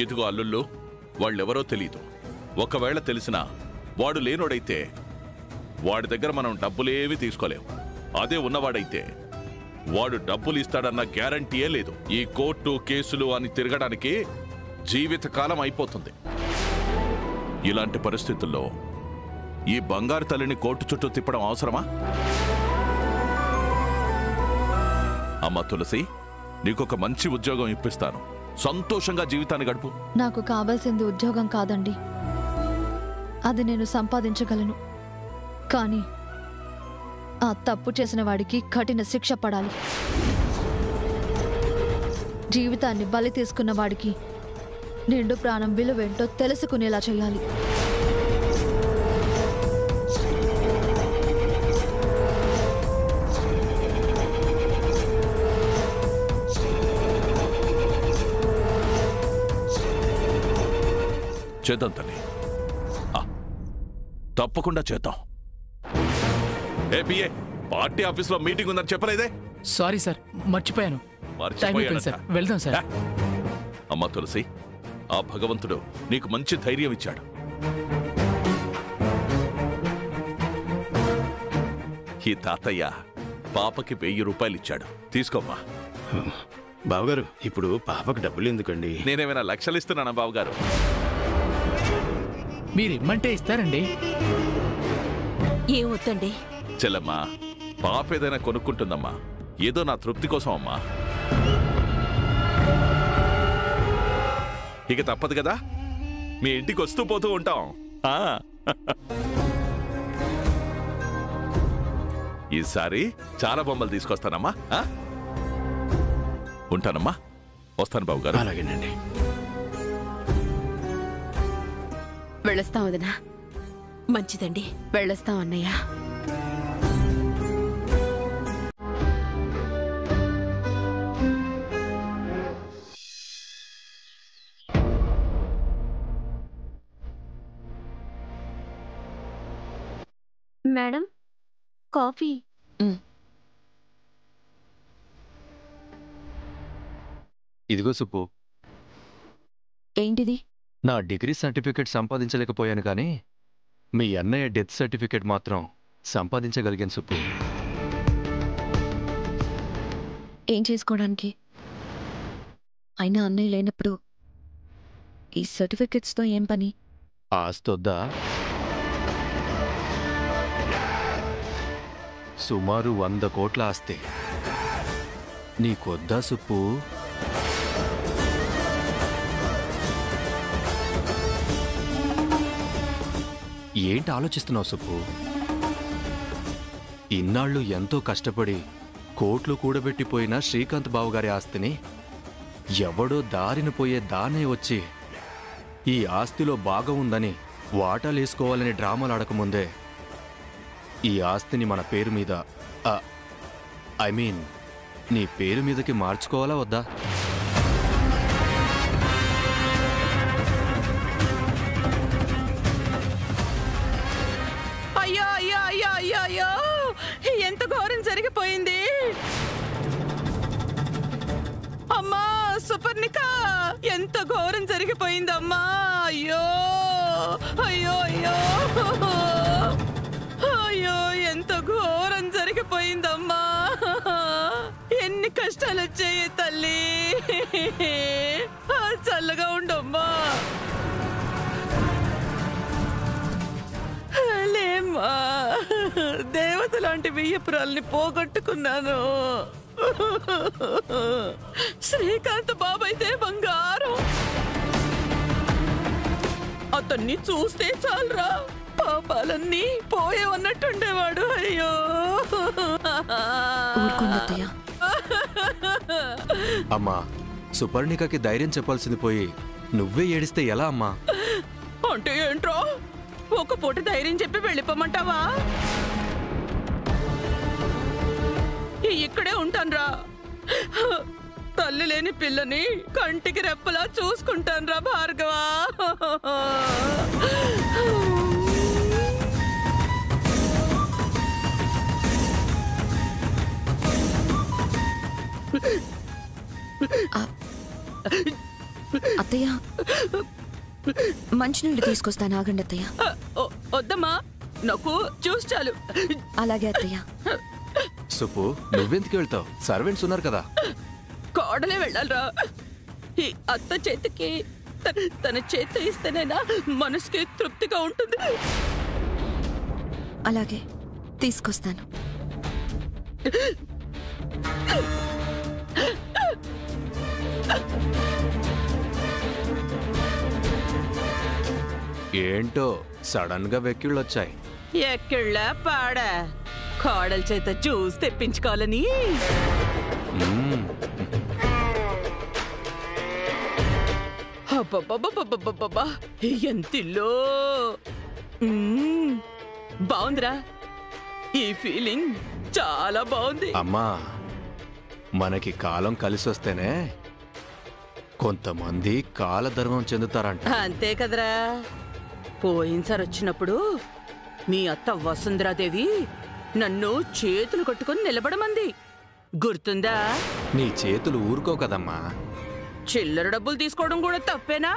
ఇదిగో అల్లుళ్ళు, వాళ్ళెవరో తెలీదు. ఒకవేళ తెలిసినా వాడు లేనోడైతే వాడి దగ్గర మనం డబ్బులేవి తీసుకోలేం. అదే ఉన్నవాడైతే వాడు డబ్బులు ఇస్తాడన్న గ్యారంటీయే లేదు. ఈ కోర్టు కేసులు అని తిరగడానికి జీవితకాలం అయిపోతుంది. ఇలాంటి పరిస్థితుల్లో ఈ బంగారు తల్లిని కోర్టు చుట్టూ తిప్పడం అవసరమా? అమ్మ తులసి, నీకొక మంచి ఉద్యోగం ఇప్పిస్తాను. సంతోషంగా జీవితాన్ని గడుపు. నాకు కావాల్సింది ఉద్యోగం కాదండి, అది నేను సంపాదించగలను. కానీ ఆ తప్పు చేసిన వాడికి కఠిన శిక్ష పడాలి. జీవితాన్ని బలి తీసుకున్న వాడికి నిండు ప్రాణం విలువేంటో తెలుసుకునేలా చేయాలి. చేద్దాం తల్లి, తప్పకుండా చేద్దాం. ఏపీఏ, పార్టీ ఆఫీస్లో మీటింగ్ ఉందని చెప్పలేదే? సారీ సార్, మర్చిపోయాను. సార్, వెళ్దాం సార్. అమ్మా తులసి, ఆ భగవంతుడు నీకు మంచి ధైర్యం ఇచ్చాడు. ఈ తాతయ్య పాపకి 1000 రూపాయలు ఇచ్చాడు, తీసుకోమ్మా. బావగారు, ఇప్పుడు పాపకు డబ్బులు ఎందుకండి? నేనేమైనా లక్షలు ఇస్తున్నానా బావగారు? మీరు ఇమ్మంటే ఇస్తారండి. ఏమొద్దండి చెల్లమ్మా, పాప ఏదైనా కొనుక్కుంటుందమ్మా, ఏదో నా తృప్తి కోసం అమ్మా. ఇక తప్పదు కదా, మీ ఇంటికి వస్తూ పోతూ ఉంటాం. ఈసారి చాలా బొమ్మలు తీసుకొస్తానమ్మా. ఉంటానమ్మా, వస్తాను బాబు గారు. అలాగేనండి. వెళ్ళొస్తాం వదినా. మంచిదండి, వెళ్ళొస్తాం అన్నయ్య. Madam, coffee. ఇదిగో సుప్పు. ఏంటిది? నా డిగ్రీ సర్టిఫికేట్ సంపాదించలేకపోయాను కానీ మీ అన్నయ్య డెత్ సర్టిఫికేట్ మాత్రం సంపాదించగలిగాను సుప్పు. ఏం చేసుకోవడానికి? అయినా అన్నయ్య లేనప్పుడు ఈ సర్టిఫికెట్స్తో ఏం పని? ఆస్తొద్దా? సుమారు 100 కోట్ల ఆస్తి. నీకొద్దా సుప్పు? ఏంటి ఆలోచిస్తున్నావు సుప్పు? ఇన్నాళ్ళు ఎంతో కష్టపడి కోట్లు కూడబెట్టిపోయిన శ్రీకాంత్ బావుగారి ఆస్తిని ఎవడో దారిన పోయే దానే వచ్చి ఈ ఆస్తిలో భాగం ఉందని వాటాలేసుకోవాలని డ్రామాలాడకముందే ఈ ఆస్తిని మన పేరు మీద, ఐ మీన్ నీ పేరు మీదకి మార్చుకోవాలా వద్దా? అయ్యో అయ్యో అయ్యో అయ్యో అయ్యో, ఎంత ఘోరం జరిగిపోయింది. అమ్మా సుపర్ణిక, ఎంత ఘోరం జరిగిపోయిందమ్మా. అయ్యో అయ్యో అయ్యో అయ్యో, ఎంత ఘోరం జరిగిపోయిందమ్మా. ఎన్ని కష్టాలు వచ్చాయి తల్లి. చల్లగా ఉండమ్మా. లేమ్మా, దేవత లాంటి బియ్యపురాల్ని పోగొట్టుకున్నాను. శ్రీకాంత్ బాబైతే బంగారం. అతన్ని చూస్తే చాలరా, పాపాలన్నీ పోయేవన్నట్టుండేవాడు. అయ్యో అమ్మా, సుపర్ణికకి ధైర్యం చెప్పాల్సింది పోయి నువ్వే ఏడిస్తే ఎలా అమ్మా? అంటే ఏంట్రో, ఒక పూట ధైర్యం చెప్పి వెళ్ళిపోమంటావా? ఇక్కడే ఉంటాన్రా. తల్లి లేని పిల్లని కంటికి రెప్పలా చూసుకుంటాన్రా భార్గవా. అత్తయ్య మంచినీళ్ళు తీసుకొస్తాను, ఆగండి అత్తయ్య. వద్దమ్మా, నాకు జ్యూస్ చాలు. అలాగే అత్తయ్య. సుబ్బు, నువ్వెందుకు వెళ్తావు? సర్వెంట్స్ ఉన్నారు కదా. కోడలే వెళ్ళాలరా. ఈ అత్త చేతికి తన చేతి ఇస్తేనైనా మనసుకి తృప్తిగా ఉంటుంది. అలాగే తీసుకొస్తాను. ఏంటో సడన్ గా వెక్కిళ్ళొచ్చాయి. ఎక్కళ్ళ పాడ కోడల చేత జ్యూస్ తెప్పించుకోవాలని. అబ్బబ్బబ్బబ్బబ్బబ్బబ్బా, ఎంతిల్లో బాగుందిరా. ఈ ఫీలింగ్ చాలా బాగుంది. అమ్మా, మనకి కాలం కలిసొస్తేనే కొంతమంది కాలధర్మం చెందుతారంట. అంతే కదరా. పోయినసారి వచ్చినప్పుడు మీ అత్త వసుంధరాదేవి నన్ను చేతులు కట్టుకుని నిలబడమంది, గుర్తుందా? నీ చేతులు ఊరుకో కదమ్మా. చిల్లర డబ్బులు తీసుకోవడం కూడా తప్పేనా?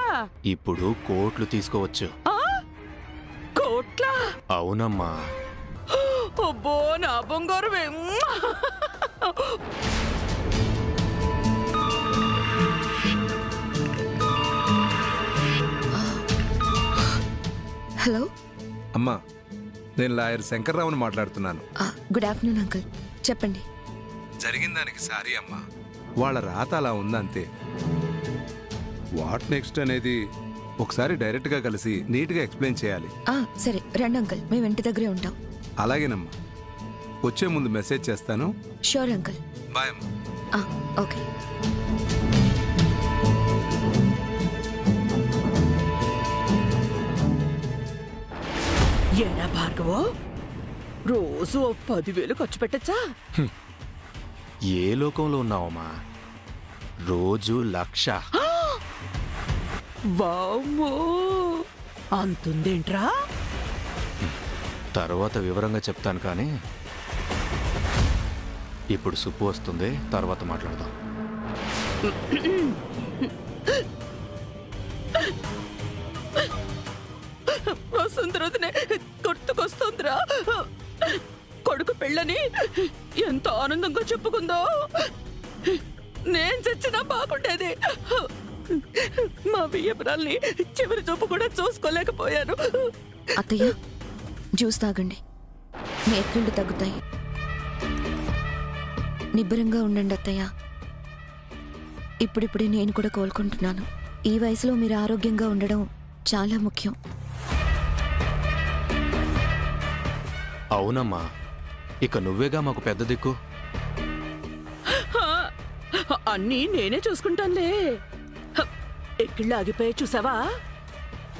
ఇప్పుడు కోట్లు తీసుకోవచ్చు. కోట్లా? అవునమ్మా. అబ్బో, నా బంగారమే. హలో అమ్మా, నేను లాయర్ శంకర్రావుని మాట్లాడుతున్నాను. గుడ్ ఆఫ్టర్నూన్ అంకుల్, చెప్పండి. జరిగిన దానికి సారీ అమ్మా. వాళ్ళ రాత అలా ఉందంతే. వాట్ నెక్స్ట్ అనేది ఒకసారి డైరెక్ట్గా కలిసి నీట్గా ఎక్స్ప్లెయిన్ చేయాలి. సరే రండి అంకుల్, మేము ఇంటి దగ్గరే ఉంటాం. అలాగేనమ్మా, వచ్చే ముందు మెసేజ్ చేస్తాను. Sure uncle. బాయ్ అమ్మా. ఓకే. ఏనా భార్గవో, రోజు 10,000 ఖర్చు పెట్టచ్చా? ఏ లోకంలో ఉన్నావమ్మా? రోజు 1,00,000. వామ్మో, అంతుందేంట్రా? తర్వాత వివరంగా చెప్తాను, కానీ ఇప్పుడు సుప్పు వస్తుంది, తర్వాత మాట్లాడదాం. వసుంధరనే గుర్తుకొస్తుందిరా. కొడుకు పెళ్ళని ఎంత ఆనందంగా చెప్పుకుందో. నేను చచ్చినా బాగుండేది. మా బియ్యపురాల్ని చివరి చూపు కూడా చూసుకోలేకపోయాను. అత్తయ్య, జ్యూస్ తాగండి, మీ ఎక్కిళ్ళు తగ్గుతాయి. నిబ్బరంగా ఉండండి అత్తయ్య. ఇప్పుడిప్పుడే నేను కూడా కోలుకుంటున్నాను. ఈ వయసులో మీరు ఆరోగ్యంగా ఉండడం చాలా ముఖ్యం. అవునమ్మా, ఇక నువ్వేగా మాకు పెద్ద దిక్కు. అన్నీ నేనే చూసుకుంటానులే. ఎక్కిళ్ళు ఆగిపోయి చూసావా?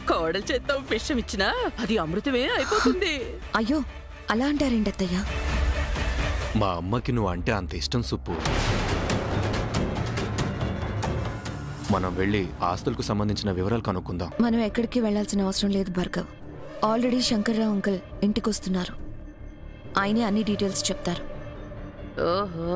కోడలు చేత్తో విషం ఇచ్చినా అది అమృతమే అయిపోతుంది. అయ్యో, అలా అంటారేంటి అత్తయ్య? మా అమ్మకి నువ్వు అంటే అంత ఇష్టం సుప్పు. మనం వెళ్ళి ఆస్తులకు సంబంధించిన వివరాలు కనుక్కుందాం. మనం ఎక్కడికి వెళ్లాల్సిన అవసరం లేదు భార్గవ్. ఆల్రెడీ శంకర్రావు అంకుల్ ఇంటికి వస్తున్నారు. ఆయనే అన్ని డీటెయిల్స్ చెప్తారు. ఓహో,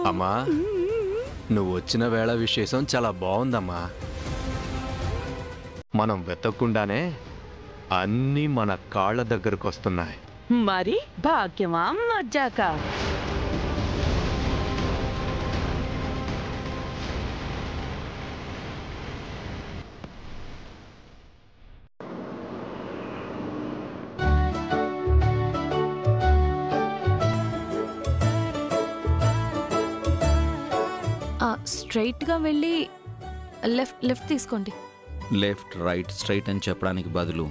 అమ్మా, నువ్వు వచ్చిన వేళ విశేషం చాలా బాగుందమ్మా. మనం వెతక్కుండానే అన్నీ మన కాళ్ళ దగ్గరకు వస్తున్నాయి. మరి భాగ్యమా మజ్జాక? స్ట్రైట్గా వెళ్ళి లెఫ్ట్ తీసుకోండి. లెఫ్ట్, రైట్, స్ట్రైట్ అని చెప్పడానికి బదులు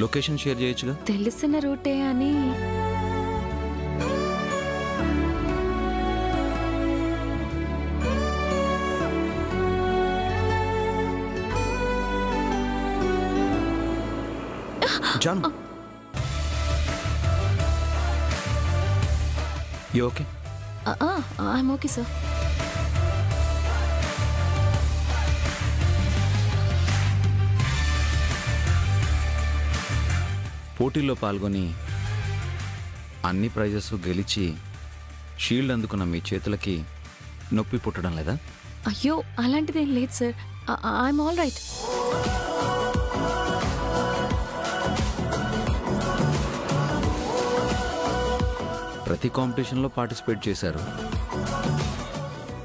లొకేషన్ షేర్ చేయొచ్చుగా. తెలిసిన రూటే అని. John, you okay? I'm okay sir. పోటీల్లో పాల్గొని అన్ని ప్రైజెస్ గెలిచి షీల్డ్ అందుకున్న మీ చేతులకి నొప్పి పుట్టడం లేదా? అయ్యో అలాంటిదేం లేదు సార్, ఐఎమ్ ఆల్ రైట్. ప్రతి కాంపిటీషన్లో పార్టిసిపేట్ చేశారు,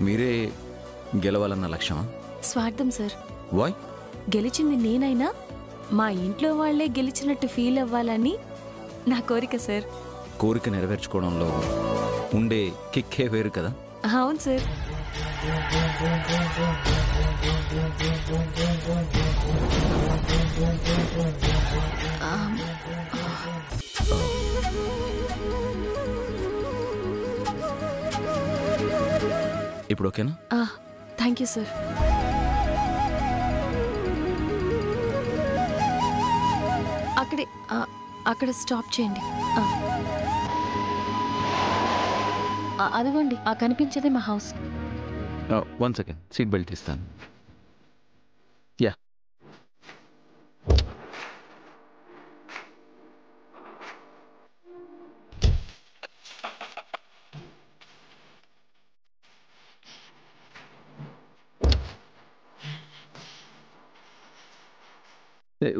మీరే గెలవాలన్న లక్ష్యమా? స్వార్థం సార్. వై? గెలిచింది నేనైనా మా ఇంట్లో వాళ్లే గెలిచినట్టు ఫీల్ అవ్వాలని నా కోరిక సార్. కోరిక నెరవేర్చుకోవడంలో ఉండే కిక్కే వేరు కదా. అవును సార్. ఇప్పుడు ఓకేనా? Thank you sir. అక్కడ స్టాప్ చేయండి. అదిగోండి ఆ కనిపించేదే మా హౌస్. 1 సెకండ్, సీట్ బెల్ట్ ఇస్తాను. Yeah,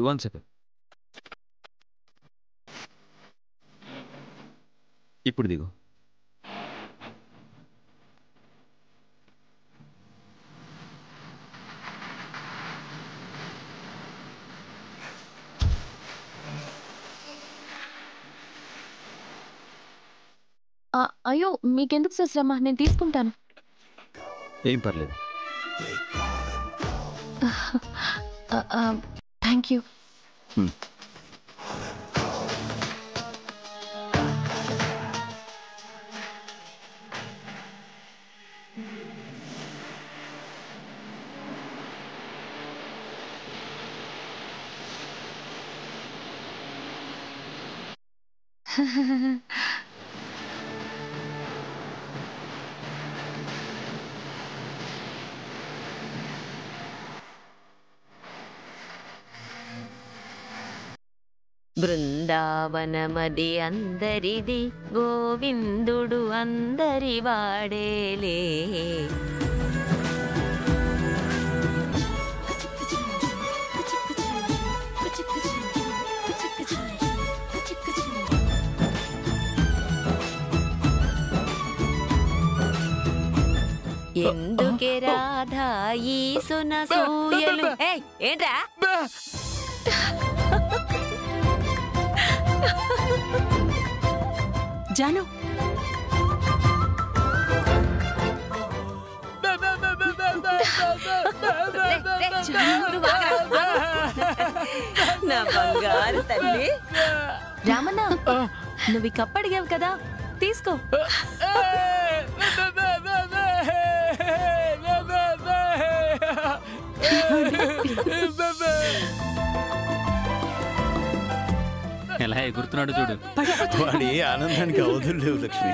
one second. ఇప్పుడు దిగు. అయ్యో మీకెందుకు సార్ శ్రమ, నేను తీసుకుంటాను. ఏం పర్లేదు. Thank you. బృందావనమది అందరిది, గోవిందుడు అందరి వాడేలే. ఎందుకే రాధా ఈ సునసూయలు. ఏంట్రా? జాను, నా బంగారు తల్లి. రామన్న, నువ్వు ఈ కప్పు అడిగావు కదా, తీసుకో. ఎలా ఎగురుతున్నాడు చూడు. వాడి ఆనందానికి అవధులు లేవు లక్ష్మి.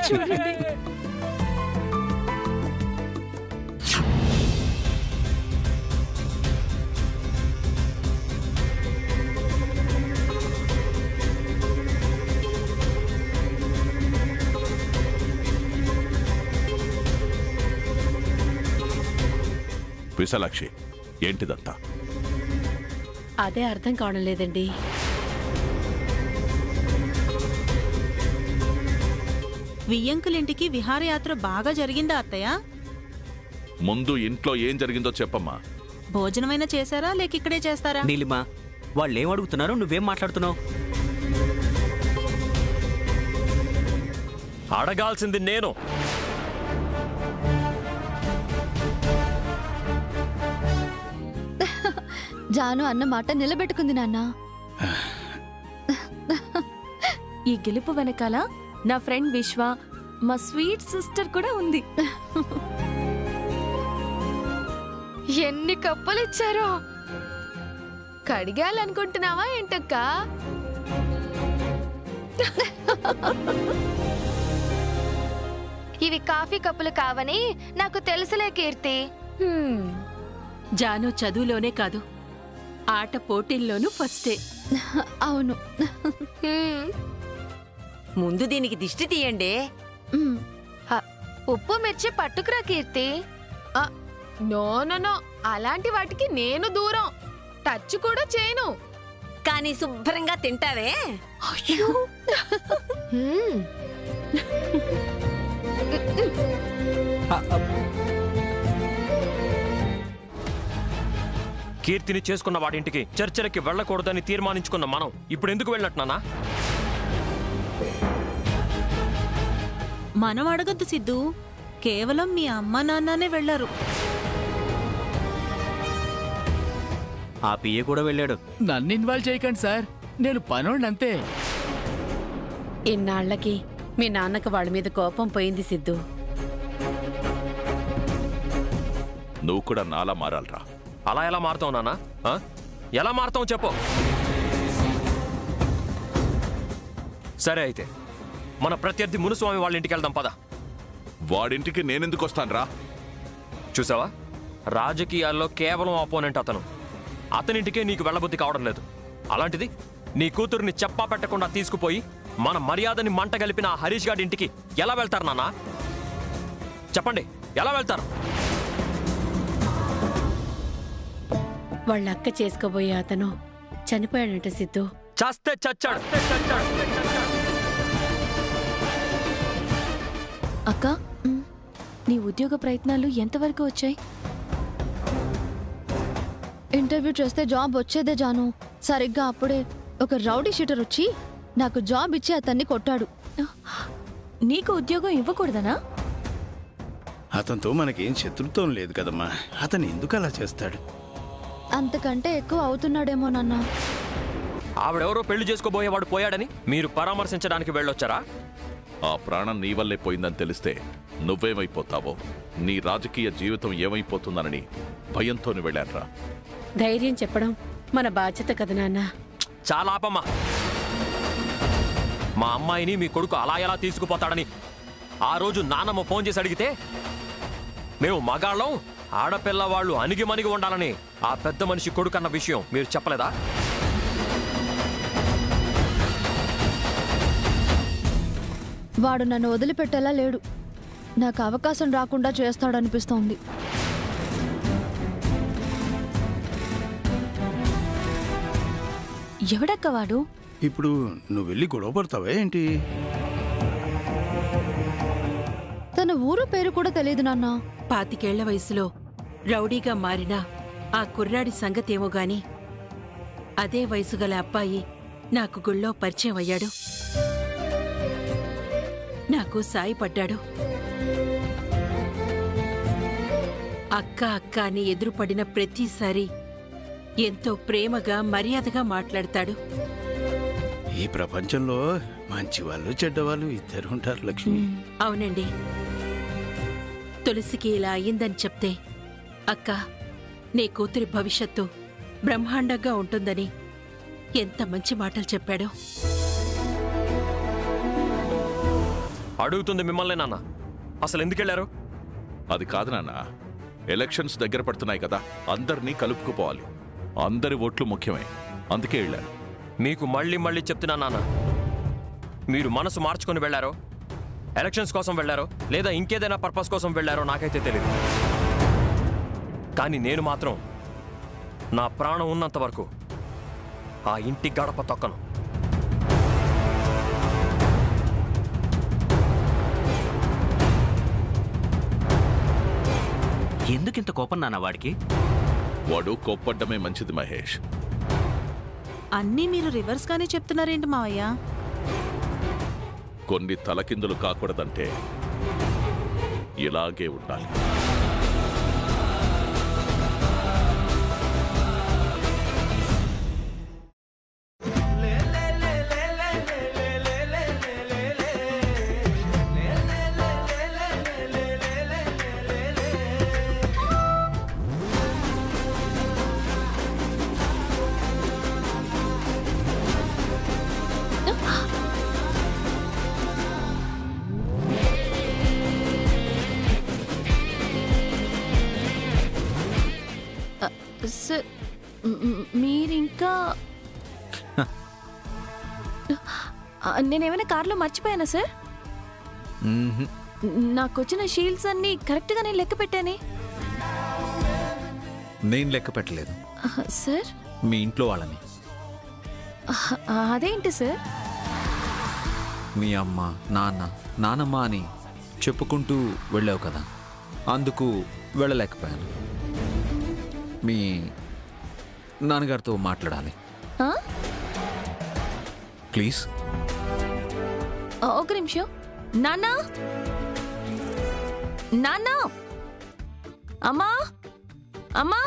విశాలాక్షి, ఏంటిదంతా? అదే అర్థం కావడం లేదండి. వియ్యంకులింటికి విహారయాత్ర బాగా జరిగిందా అత్తయ్య? ముందు ఇంట్లో ఏం జరిగిందో చెప్పమ్మా. భోజనమైనా చేశారా లేక ఇక్కడే చేస్తారా? నీలిమా, వాళ్ళేం అడుగుతున్నారు, నువ్వేం మాట్లాడుతున్నావు? అడగాల్సింది నేను. జాను అన్న మాట నిలబెట్టుకుంది నాన్న. ఈ గెలుపు వెనకాల నా ఫ్రెండ్ విశ్వ, మా స్వీట్ సిస్టర్ కూడా ఉంది. ఎన్ని కప్పులు ఇచ్చారో! కడిగాలనుకుంటున్నావా ఏంటక్క? ఇవి కాఫీ కప్పులు కావని నాకు తెలుసులే కీర్తి. జాను చదువులోనే కాదు, ఆట పోటీల్లోనూ ఫస్టే. అవును. ముందు దీనికి దిష్టి తీయండి. ఉప్పు మిర్చి పట్టుకురా కీర్తి. నో నో నో, అలాంటి వాటికి నేను దూరం, టచ్ కూడా చేయను. కానీ శుభ్రంగా తింటావే. కీర్తిని చేసుకున్న వాడింటికి చర్చలకి వెళ్ళకూడదని తీర్మానించుకున్న మనం ఇప్పుడు ఎందుకు వెళ్ళినట్టున్నానా? మనం అడగద్దు సిద్ధు, కేవలం మీ అమ్మ నాన్ననే వెళ్లారు. ఆ పియ్య కూడా వెళ్ళాడు. నన్ను ఇన్వాల్వ్ చేయకండి సార్, నేను పనోళ్ళంతే. ఇన్నాళ్లకి మీ నాన్నకు వాళ్ళ మీద కోపం పోయింది సిద్ధు. నువ్వు కూడా నాలా మారాలరా. అలా ఎలా మారుతావు నాన్న? ఎలా మారుతావు చెప్పు. సరే అయితే మన ప్రత్యర్థి మునుస్వామి వాళ్ళ ఇంటికి వెళ్దాం పద. వాడింటికి నేనెందుకు వస్తానురా? చూసావా, రాజకీయాల్లో కేవలం అపోనెంట్ అతను. అతనింటికే నీకు వెళ్ళబుద్ధి కావడం లేదు. అలాంటిది నీ కూతుర్ని చెప్పా పెట్టకుండా తీసుకుపోయి మన మర్యాదని మంట కలిపిన హరీష్ గారి ఇంటికి ఎలా వెళ్తారు నాన్న? చెప్పండి, ఎలా వెళ్తారు? వాళ్ళ అక్క చేసుకోబోయే అతను చనిపోయాడంట సిద్ధు. చస్తే చచ్చాడు. అక్క, నీ ఉద్యోగ ప్రయత్నాలు ఎంతవరకు వచ్చాయి? ఇంటర్వ్యూ చేస్తే జాబ్ వచ్చేదే జాను. సరిగ్గా అప్పుడే ఒక రౌడీ షీటర్ వచ్చి నాకు జాబ్ ఇచ్చి అతన్ని కొట్టాడు. నీకు ఉద్యోగం ఇవ్వకూడదనా? అతనితో మనకేం శత్రుత్వం లేదు కదమ్మా, అతను ఎందుకు అలా చేస్తాడు? అంతకంటే ఎక్కువ అవుతున్నాడేమో నాన్న. ఆవిడెవరో పెళ్లి చేసుకోబోయేవాడు పోయాడని మీరు పరామర్శించడానికి వెళ్ళొచ్చారా? ఆ ప్రాణం నీ వల్లే పోయిందని తెలిస్తే నువ్వేమైపోతావో, నీ రాజకీయ జీవితం ఏమైపోతుందనని భయంతోని వెళ్ళాన్రా. ధైర్యం చెప్పడం మన బాధ్యత కదా నాన్న. చాలా ఆపమ్మా. మా అమ్మాయిని మీ కొడుకు అలా ఎలా తీసుకుపోతాడని ఆ రోజు నాన్నమ్మ ఫోన్ చేసి అడిగితే మేము మగాళ్ళం, ఆడపిల్లవాళ్ళు అణిగి మణిగి ఉండాలని ఆ పెద్ద మనిషి కొడుకు అన్న విషయం మీరు చెప్పలేదా? వాడు నన్ను వదిలిపెట్టేలా లేడు. నాకు అవకాశం రాకుండా చేస్తాడనిపిస్తోంది. ఎవడక్క వాడు? ఇప్పుడు నువ్వు వెళ్ళి గొడవ పడతావా ఏంటి? తన ఊరు పేరు కూడా తెలియదు నాన్న. 25 ఏళ్ల వయసులో రౌడీగా మారిన ఆ కుర్రాడి సంగతేమో గాని అదే వయసు గల అబ్బాయి నాకు గుళ్ళో పరిచయం అయ్యాడు. నాకు సాయపడ్డాడు. అక్క అక్క అని ఎదురుపడిన ప్రతిసారి ఎంతో ప్రేమగా మర్యాదగా మాట్లాడతాడు. ఈ ప్రపంచంలో మంచి వాళ్ళు చెడ్డవాళ్ళు ఇద్దరు ఉంటారు లక్ష్మి. అవునండి. తులసికి ఇలా అయ్యిందని చెప్తే అక్క నీ కూతురి భవిష్యత్తు బ్రహ్మాండంగా ఉంటుందని ఎంత మంచి మాటలు చెప్పాడో. అడుగుతుంది మిమ్మల్ని నాన్న, అసలు ఎందుకెళ్లారు? అది కాదు నాన్న, ఎలక్షన్స్ దగ్గర పడుతున్నాయి కదా, అందరినీ కలుపుకుపోవాలి. అందరి ఓట్లు ముఖ్యమే, అందుకే వెళ్ళాను. మీకు మళ్ళీ మళ్ళీ చెప్తున్నా నాన్న, మీరు మనసు మార్చుకొని వెళ్ళారో, ఎలక్షన్స్ కోసం వెళ్ళారో లేదా ఇంకేదైనా పర్పస్ కోసం వెళ్ళారో నాకైతే తెలియదు. కానీ నేను మాత్రం నా ప్రాణం ఉన్నంత వరకు ఆ ఇంటి గడప తొక్కను. ఎందుకింత కోపం నాన్న వాడికి? వాడు కోప్పడ్డమే మంచిది మహేష్. అన్నీ మీరు రివర్స్ గానే చెప్తున్నారేంటి మావయ్య? కొన్ని తలకిందులు కాకూడదంటే ఇలాగే ఉండాలి. మీరింకా నేనేమైనా కార్లో మర్చిపోయానా సార్? నాకొచ్చిన షీల్డ్స్ అన్నీ కరెక్ట్గా నేను లెక్క పెట్టానే. నేను లెక్క పెట్టలేదు సార్. మీ ఇంట్లో వాళ్ళని. అదేంటి సార్? మీ అమ్మ నాన్నమ్మ అని చెప్పుకుంటూ వెళ్ళావు కదా, అందుకు వెళ్ళలేకపోయాను. మీ నాన్నగారితో మాట్లాడాలి ప్లీజ్. ఒక నిమిషం. నాన్నా నాన్నా, అమ్మా అమ్మా,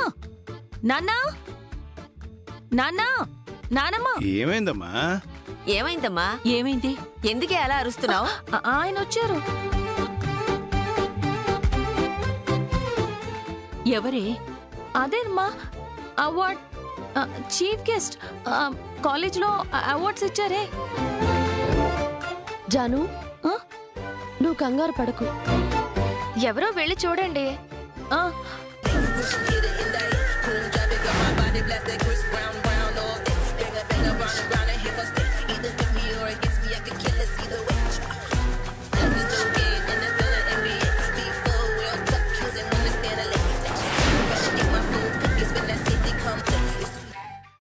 నాన్నా నాన్నా, నానమ్మ. ఏమైందమ్మా? ఏమైందమ్మా? ఏమైంది? ఎందుకే అలా అరుస్తున్నావు? ఆయన వచ్చారు. ఎవరే? అదేమ్మా, అవార్డ్ చీఫ్ గెస్ట్. కాలేజ్లో అవార్డ్స్ ఇచ్చారే. జాను, నువ్వు కంగారు పడకు. ఎవరో వెళ్ళి చూడండి.